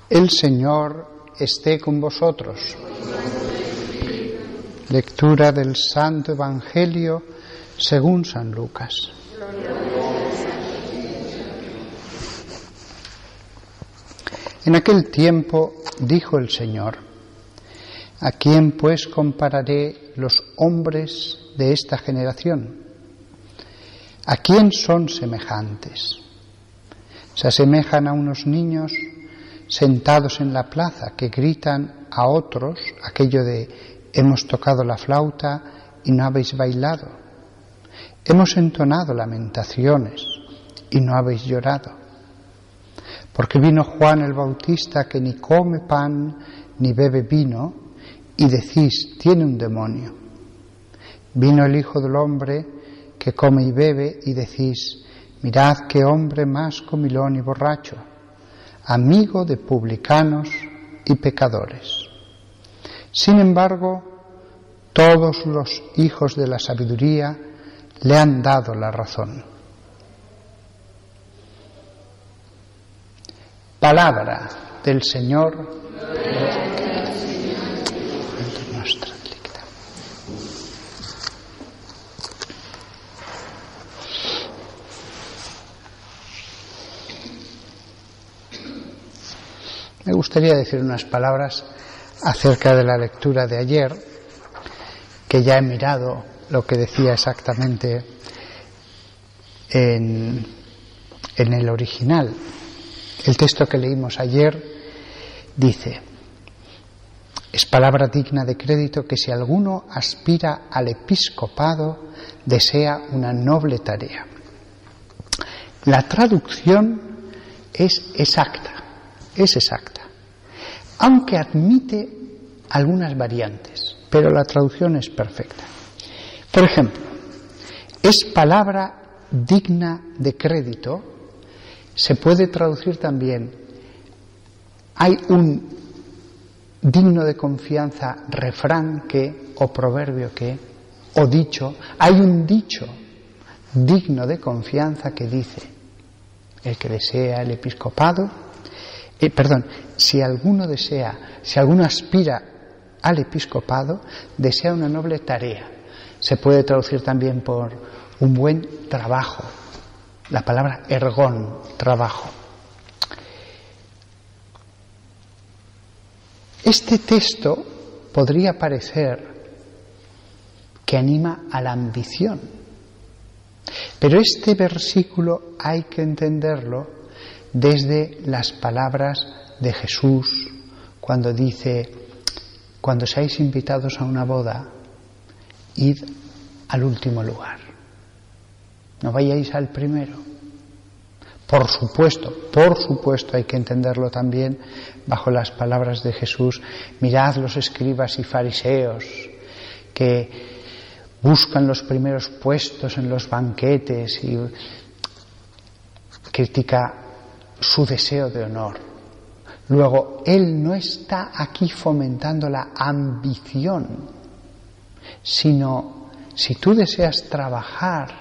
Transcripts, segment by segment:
El Señor esté con vosotros. Lectura del Santo Evangelio según San Lucas. En aquel tiempo dijo el Señor: ¿a quién pues compararé los hombres de esta generación? ¿A quién son semejantes? Se asemejan a unos niños sentados en la plaza que gritan a otros aquello de: hemos tocado la flauta y no habéis bailado, hemos entonado lamentaciones y no habéis llorado. Porque vino Juan el Bautista, que ni come pan ni bebe vino, y decís: tiene un demonio. Vino el Hijo del Hombre, que come y bebe, y decís: mirad qué hombre más comilón y borracho, amigo de publicanos y pecadores. Sin embargo, todos los hijos de la sabiduría le han dado la razón. Palabra del Señor. Me gustaría decir unas palabras acerca de la lectura de ayer, que ya he mirado lo que decía exactamente en el original. El texto que leímos ayer dice: es palabra digna de crédito que si alguno aspira al episcopado desea una noble tarea. La traducción es exacta, aunque admite algunas variantes, pero la traducción es perfecta. Por ejemplo, es palabra digna de crédito, se puede traducir también: hay un digno de confianza refrán que, o proverbio que, o dicho, hay un dicho digno de confianza que dice: el que desea el episcopado, si alguno aspira al episcopado, desea una noble tarea. Se puede traducir también por un buen trabajo, la palabra ergón, trabajo. Este texto podría parecer que anima a la ambición, pero este versículo hay que entenderlo desde las palabras de Jesús cuando dice: cuando seáis invitados a una boda, id al último lugar, no vayáis al primero. Por supuesto hay que entenderlo también bajo las palabras de Jesús: mirad los escribas y fariseos que buscan los primeros puestos en los banquetes, y critica su deseo de honor. Luego, él no está aquí fomentando la ambición, sino si tú deseas trabajar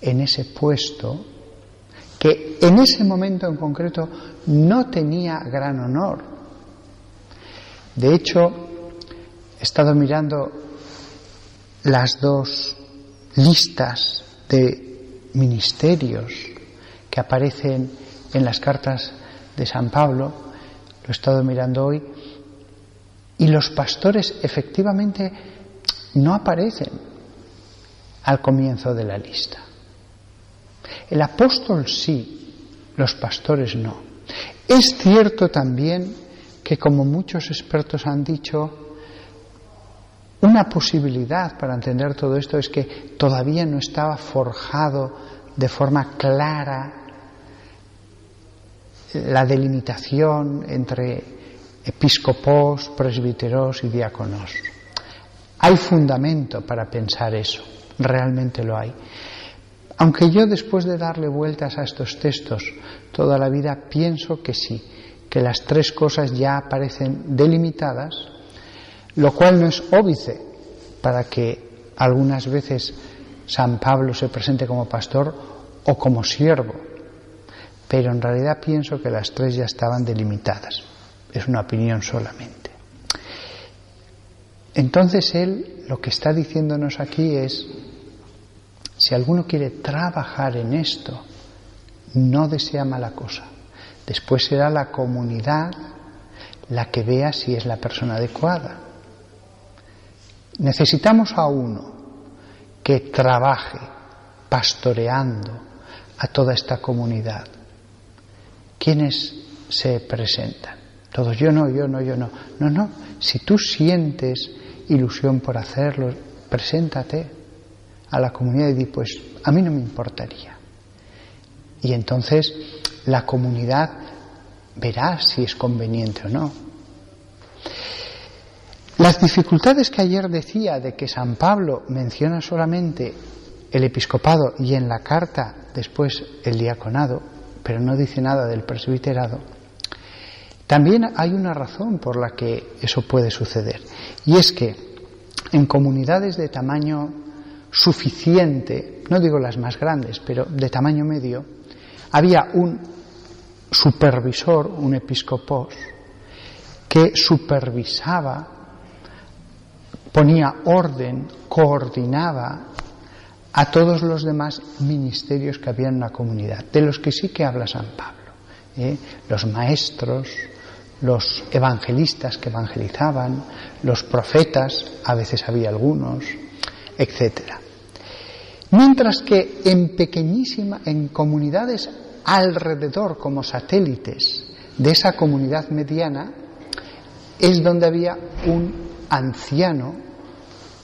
en ese puesto, que en ese momento en concreto no tenía gran honor. De hecho, he estado mirando las dos listas de ministerios que aparecen en las cartas de San Pablo, lo he estado mirando hoy, y los pastores efectivamente no aparecen al comienzo de la lista. El apóstol sí, los pastores no. Es cierto también que, como muchos expertos han dicho, una posibilidad para entender todo esto es que todavía no estaba forjado de forma clara la delimitación entre episcopos, presbíteros y diáconos. Hay fundamento para pensar eso, realmente lo hay. Aunque yo, después de darle vueltas a estos textos toda la vida, pienso que sí, que las tres cosas ya aparecen delimitadas, lo cual no es óbice para que algunas veces San Pablo se presente como pastor o como siervo. pero en realidad pienso que las 3 ya estaban delimitadas. Es una opinión solamente. Entonces él lo que está diciéndonos aquí es, si alguno quiere trabajar en esto, no desea mala cosa. Después será la comunidad la que vea si es la persona adecuada. Necesitamos a uno que trabaje pastoreando a toda esta comunidad. ¿Quiénes se presentan? Todos, yo no. No, si tú sientes ilusión por hacerlo, preséntate a la comunidad y di, pues a mí no me importaría. Y entonces la comunidad verá si es conveniente o no. Las dificultades que ayer decía de que San Pablo menciona solamente el episcopado y en la carta después el diaconado, pero no dice nada del presbiterado, también hay una razón por la que eso puede suceder. Y es que en comunidades de tamaño suficiente, no digo las más grandes, pero de tamaño medio, había un supervisor, un episcopos, que supervisaba, ponía orden, coordinaba a todos los demás ministerios que había en la comunidad, de los que sí que habla San Pablo, los maestros, los evangelistas que evangelizaban, los profetas, a veces había algunos, etcétera. Mientras que en comunidades alrededor, como satélites de esa comunidad mediana, es donde había un anciano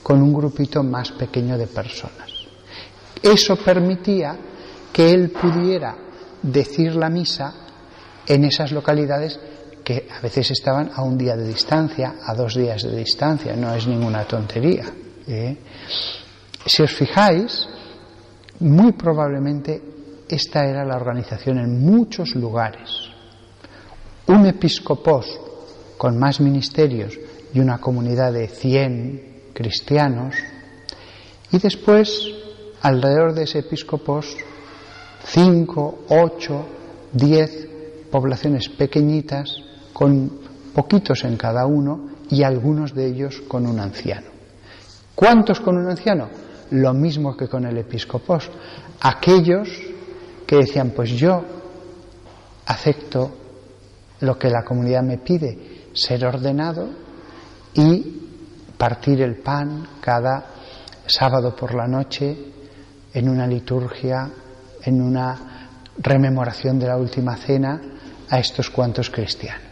con un grupito más pequeño de personas. Eso permitía que él pudiera decir la misa en esas localidades que a veces estaban a 1 día de distancia, a 2 días de distancia, no es ninguna tontería. Si os fijáis, muy probablemente esta era la organización en muchos lugares. Un episcopos con más ministerios y una comunidad de 100 cristianos, y después, alrededor de ese episcopos, 5, 8, 10 poblaciones pequeñitas, con poquitos en cada uno, y algunos de ellos con un anciano. ¿Cuántos con un anciano? Lo mismo que con el episcopos. Aquellos que decían, pues yo acepto lo que la comunidad me pide, ser ordenado y partir el pan cada sábado por la noche en una liturgia, en una rememoración de la última cena a estos cuantos cristianos.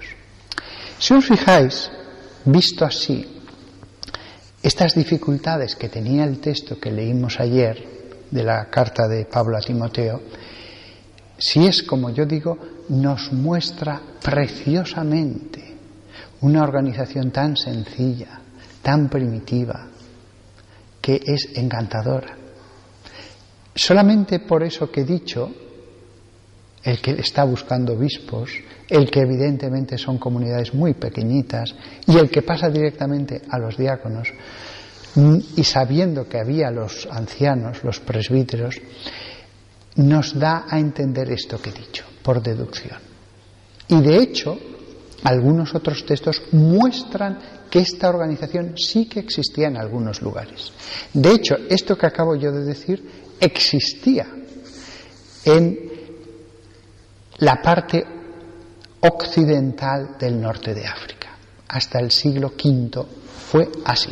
Si os fijáis, visto así, estas dificultades que tenía el texto que leímos ayer de la carta de Pablo a Timoteo, si es como yo digo, nos muestra preciosamente una organización tan sencilla, tan primitiva, que es encantadora. Solamente por eso que he dicho, el que está buscando obispos, el que evidentemente son comunidades muy pequeñitas y el que pasa directamente a los diáconos, y sabiendo que había los ancianos, los presbíteros, nos da a entender esto que he dicho, por deducción. Y de hecho, algunos otros textos muestran que esta organización sí que existía en algunos lugares. De hecho, esto que acabo yo de decir existía en la parte occidental del norte de África. Hasta el siglo V fue así.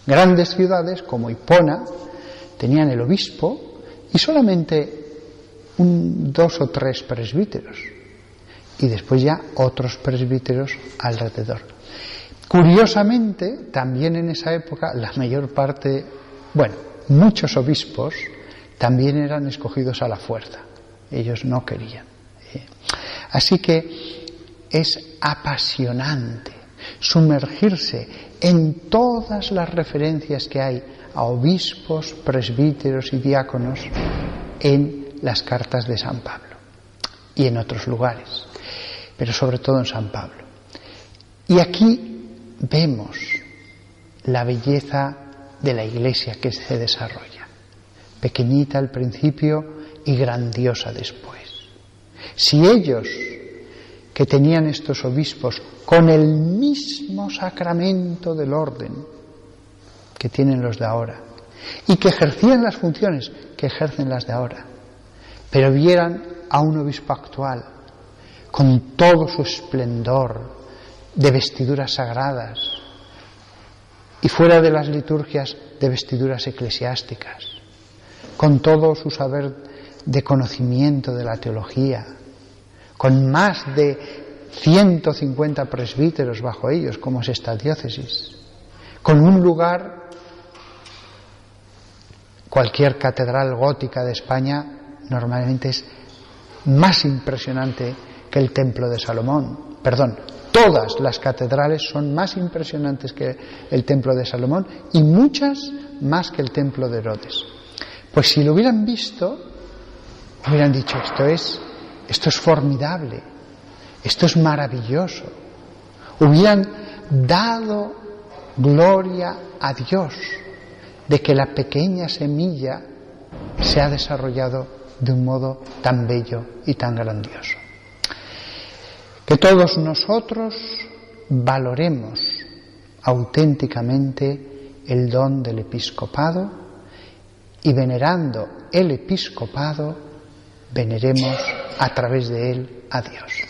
Grandes ciudades como Hipona tenían el obispo y solamente 2 o 3 presbíteros, y después ya otros presbíteros alrededor. Curiosamente, también en esa época la mayor parte, muchos obispos también eran escogidos a la fuerza. Ellos no querían. Así que es apasionante sumergirse en todas las referencias que hay a obispos, presbíteros y diáconos en las cartas de San Pablo y en otros lugares, pero sobre todo en San Pablo. Y aquí vemos la belleza de la Iglesia que se desarrolla, pequeñita al principio y grandiosa después. Si ellos, que tenían estos obispos con el mismo sacramento del orden que tienen los de ahora, y que ejercían las funciones que ejercen las de ahora, pero vieran a un obispo actual con todo su esplendor de vestiduras sagradas y fuera de las liturgias de vestiduras eclesiásticas, con todo su saber de conocimiento de la teología, con más de 150 presbíteros bajo ellos, como es esta diócesis, con un lugar, cualquier catedral gótica de España normalmente es más impresionante que el Templo de Salomón. Perdón, todas las catedrales son más impresionantes que el Templo de Salomón y muchas más que el Templo de Herodes. Pues si lo hubieran visto, hubieran dicho, esto es formidable, esto es maravilloso. Hubieran dado gloria a Dios de que la pequeña semilla se ha desarrollado de un modo tan bello y tan grandioso. Que todos nosotros valoremos auténticamente el don del episcopado y venerando el episcopado, veneremos a través de él a Dios.